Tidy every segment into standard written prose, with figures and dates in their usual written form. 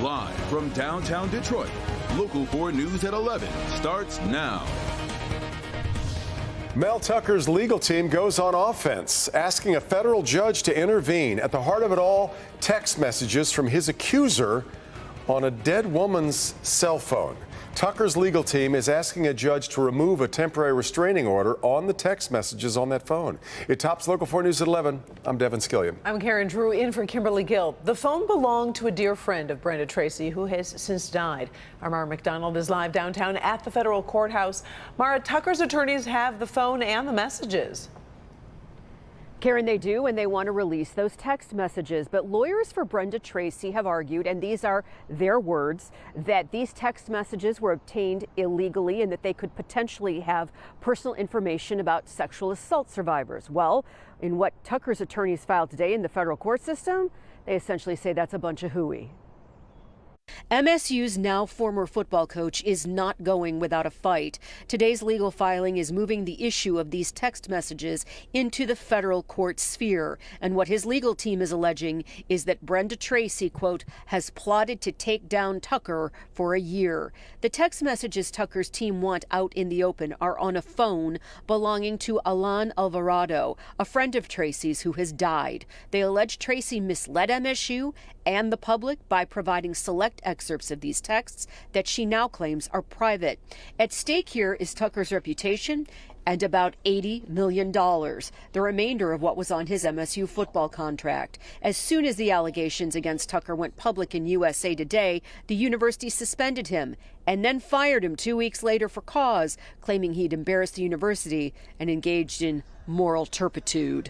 Live from downtown Detroit, Local 4 News at 11 starts now. Mel Tuckers' legal team goes on offense, asking a federal judge to intervene. At the heart of it all, text messages from his accuser on a dead woman's cell phone. Tucker's legal team is asking a judge to remove a temporary restraining order on the text messages on that phone. It tops Local 4 News at 11. I'm Devin Skillian. I'm Karen Drew in for Kimberly Gill. The phone belonged to a dear friend of Brenda Tracy, who has since died. Our Mara McDonald is live downtown at the federal courthouse. Mara, Tucker's attorneys have the phone and the messages. Karen, they do, and they want to release those text messages. But lawyers for Brenda Tracy have argued, and these are their words, that these text messages were obtained illegally and that they could potentially have personal information about sexual assault survivors. Well, in what Tucker's attorneys filed today in the federal court system, they essentially say that's a bunch of hooey. MSU's now former football coach is not going without a fight. Today's legal filing is moving the issue of these text messages into the federal court sphere. And what his legal team is alleging is that Brenda Tracy, quote, has plotted to take down Tucker for a year. The text messages Tucker's team want out in the open are on a phone belonging to Alan Alvarado, a friend of Tracy's who has died. They allege Tracy misled MSU and the public by providing select excerpts of these texts that she now claims are private. At stake here is Tucker's reputation and about $80 million, the remainder of what was on his MSU football contract. As soon as the allegations against Tucker went public in USA Today, the university suspended him and then fired him 2 weeks later for cause, claiming he'd embarrassed the university and engaged in moral turpitude.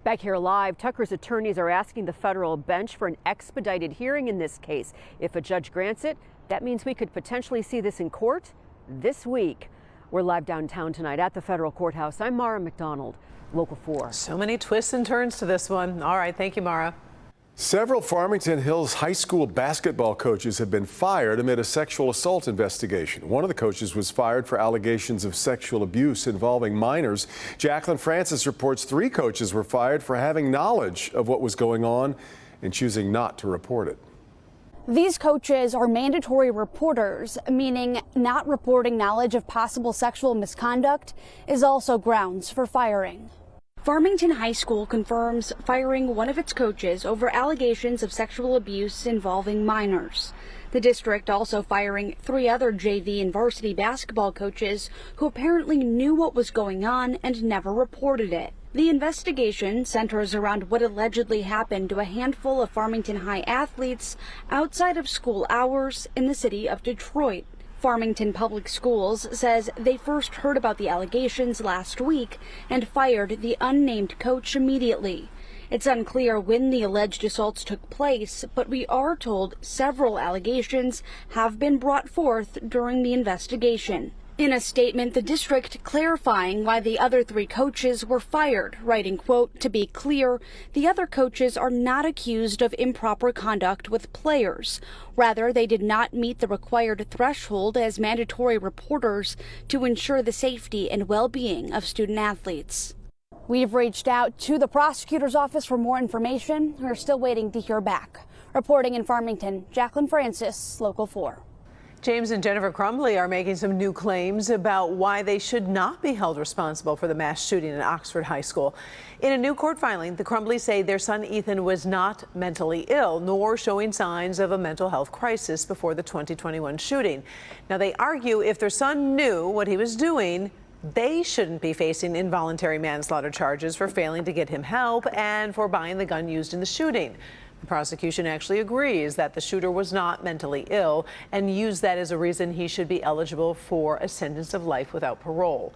Back here live, Tucker's attorneys are asking the federal bench for an expedited hearing in this case. If a judge grants it, that means we could potentially see this in court this week. We're live downtown tonight at the federal courthouse. I'm Mara McDonald, Local 4. So many twists and turns to this one. All right, thank you, Mara. Several Farmington Hills high school basketball coaches have been fired amid a sexual assault investigation. One of the coaches was fired for allegations of sexual abuse involving minors. Jacqueline Francis reports 3 coaches were fired for having knowledge of what was going on and choosing not to report it. These coaches are mandatory reporters, meaning not reporting knowledge of possible sexual misconduct is also grounds for firing. Farmington High School confirms firing one of its coaches over allegations of sexual abuse involving minors. The district also firing 3 other JV and varsity basketball coaches who apparently knew what was going on and never reported it. The investigation centers around what allegedly happened to a handful of Farmington High athletes outside of school hours in the city of Detroit. Farmington Public Schools says they first heard about the allegations last week and fired the unnamed coach immediately. It's unclear when the alleged assaults took place, but we are told several allegations have been brought forth during the investigation. In a statement, the district clarifying why the other 3 coaches were fired, writing, quote, "To be clear, the other coaches are not accused of improper conduct with players. Rather, they did not meet the required threshold as mandatory reporters to ensure the safety and well-being of student athletes." We've reached out to the prosecutor's office for more information. We're still waiting to hear back. Reporting in Farmington, Jacqueline Francis, Local 4. James and Jennifer Crumbley are making some new claims about why they should not be held responsible for the mass shooting at Oxford High School. In a new court filing, the Crumbleys say their son Ethan was not mentally ill, nor showing signs of a mental health crisis before the 2021 shooting. Now, they argue if their son knew what he was doing, they shouldn't be facing involuntary manslaughter charges for failing to get him help and for buying the gun used in the shooting. The prosecution actually agrees that the shooter was not mentally ill and used that as a reason he should be eligible for a sentence of life without parole.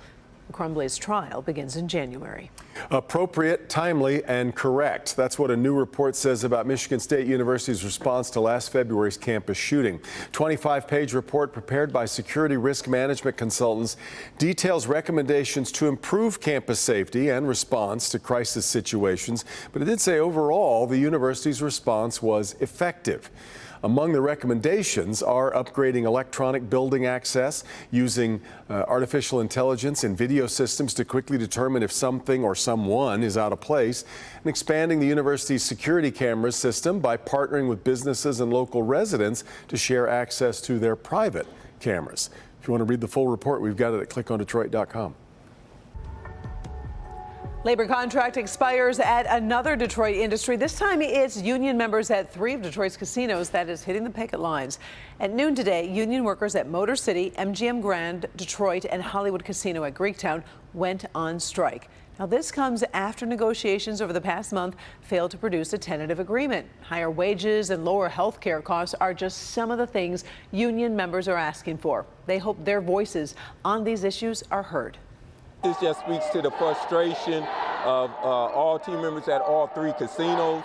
Crumbley's trial begins in January. Appropriate, timely, and correct. That's what a new report says about Michigan State University's response to last February's campus shooting. 25-page report prepared by security risk management consultants details recommendations to improve campus safety and response to crisis situations. But it did say overall the university's response was effective. Among the recommendations are upgrading electronic building access, using artificial intelligence in video systems to quickly determine if something or someone is out of place, and expanding the university's security cameras system by partnering with businesses and local residents to share access to their private cameras. If you want to read the full report, we've got it at clickondetroit.com. Labor contract expires at another Detroit industry. This time it's union members at 3 of Detroit's casinos that is hitting the picket lines. At noon today, union workers at Motor City, MGM Grand, Detroit, and Hollywood Casino at Greektown went on strike. Now, this comes after negotiations over the past month failed to produce a tentative agreement. Higher wages and lower health care costs are just some of the things union members are asking for. They hope their voices on these issues are heard. This just speaks to the frustration of all team members at all 3 casinos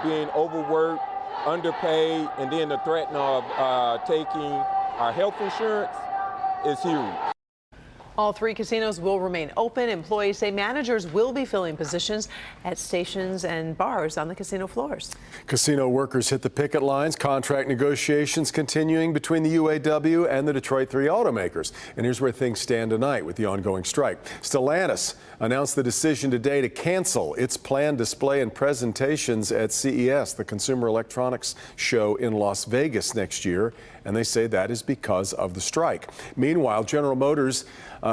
being overworked, underpaid, and then the threat of taking our health insurance is huge. All 3 casinos will remain open. Employees say managers will be filling positions at stations and bars on the casino floors. Casino workers hit the picket lines. Contract negotiations continuing between the UAW and the Detroit 3 automakers. And here's where things stand tonight with the ongoing strike. Stellantis announced the decision today to cancel its planned display and presentations at CES, the Consumer Electronics Show in Las Vegas next year. And they say that is because of the strike. Meanwhile, General Motors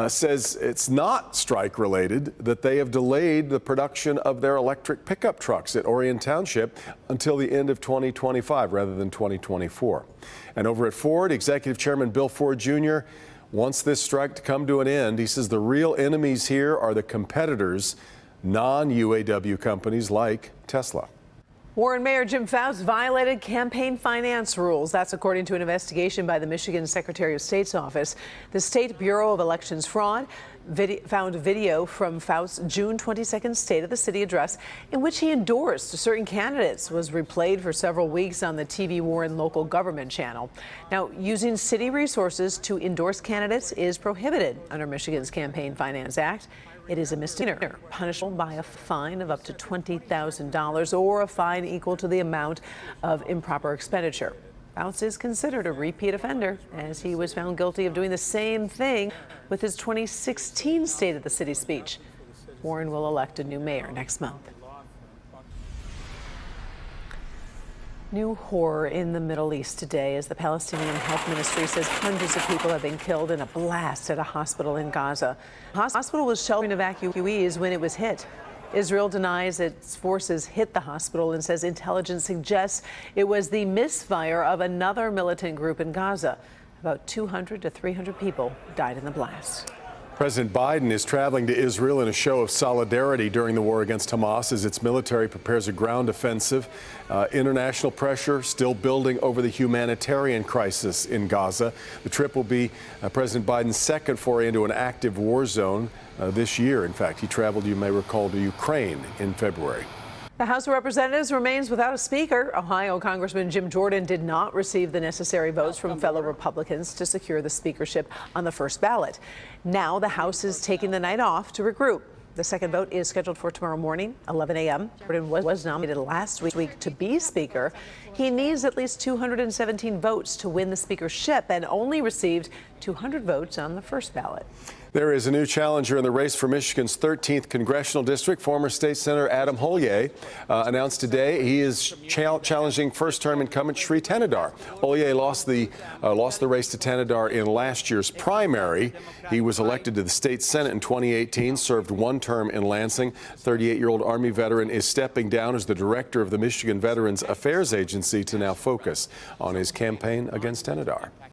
says it's not strike related, that they have delayed the production of their electric pickup trucks at Orion Township until the end of 2025 rather than 2024. And over at Ford, Executive Chairman Bill Ford Jr. wants this strike to come to an end. He says the real enemies here are the competitors, non-UAW companies like Tesla. Warren Mayor Jim Fouts violated campaign finance rules. That's according to an investigation by the Michigan Secretary of State's office. The State Bureau of Elections Fraud found video from Fouts' June 22nd State of the City address in which he endorsed certain candidates was replayed for several weeks on the TV Warren local government channel. Now, using city resources to endorse candidates is prohibited under Michigan's Campaign Finance Act. It is a misdemeanor, punishable by a fine of up to $20,000 or a fine equal to the amount of improper expenditure. Fouts is considered a repeat offender, as he was found guilty of doing the same thing with his 2016 State of the City speech. Warren will elect a new mayor next month. New horror in the Middle East today as the Palestinian Health Ministry says hundreds of people have been killed in a blast at a hospital in Gaza. The hospital was sheltering evacuees when it was hit. Israel denies its forces hit the hospital and says intelligence suggests it was the misfire of another militant group in Gaza. About 200 to 300 people died in the blast. President Biden is traveling to Israel in a show of solidarity during the war against Hamas as its military prepares a ground offensive. International pressure still building over the humanitarian crisis in Gaza. The trip will be President Biden's second foray into an active war zone this year. In fact, he traveled, you may recall, to Ukraine in February. The House of Representatives remains without a speaker. Ohio Congressman Jim Jordan did not receive the necessary votes from fellow Republicans to secure the speakership on the first ballot. Now the House is taking the night off to regroup. The second vote is scheduled for tomorrow morning, 11 a.m. Jordan was nominated last week to be Speaker. He needs at least 217 votes to win the speakership and only received 200 votes on the first ballot. There is a new challenger in the race for Michigan's 13th congressional district. Former State Senator Adam Hollier announced today he is challenging first-term incumbent Shri Tenadar. Hollier lost the race to Tenadar in last year's primary. He was elected to the state Senate in 2018, served one term in Lansing. 38-year-old Army veteran is stepping down as the director of the Michigan Veterans Affairs Agency to now focus on his campaign against Tenadar.